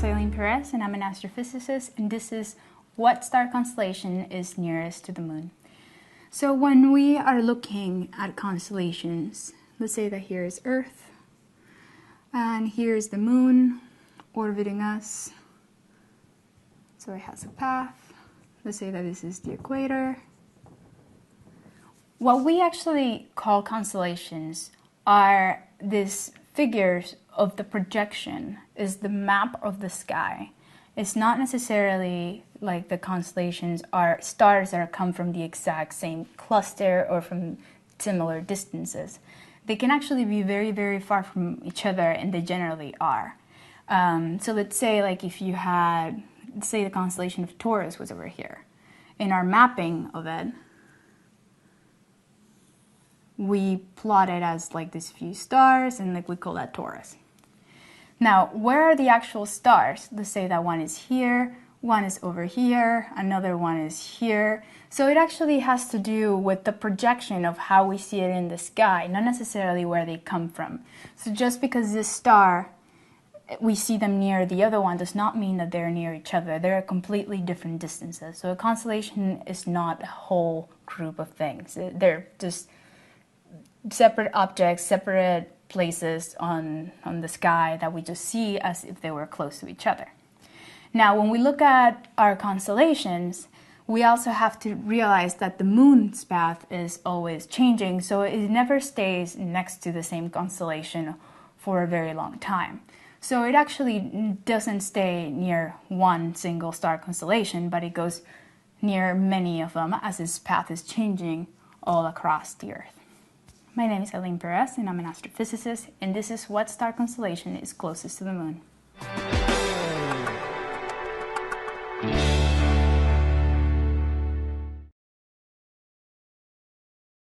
is Eileen Perez, and I'm an astrophysicist, and this is what star constellation is nearest to the moon. So when we are looking at constellations, let's say that here is Earth, and here is the moon orbiting us. So it has a path. Let's say that this is the equator. What we actually call constellations are these figures of the projection, is the map of the sky. It's not necessarily like the constellations are stars that come from the exact same cluster or from similar distances. They can actually be very, very far from each other, and they generally are. So let's say like if you had, let's say the constellation of Taurus was over here. In our mapping of it, we plot it as like these few stars, and like we call that Taurus. Now, where are the actual stars? Let's say that one is here, one is over here, another one is here. So it actually has to do with the projection of how we see it in the sky, not necessarily where they come from. So just because this star, we see them near the other one, does not mean that they're near each other. They're completely different distances. So a constellation is not a whole group of things. They're just separate objects, separate places on the sky that we just see as if they were close to each other. Now, when we look at our constellations, we also have to realize that the moon's path is always changing, so it never stays next to the same constellation for a very long time. So it actually doesn't stay near one single star constellation, but it goes near many of them as its path is changing all across the Earth. My name is Eileen Perez, and I'm an astrophysicist, and this is what star constellation is closest to the moon.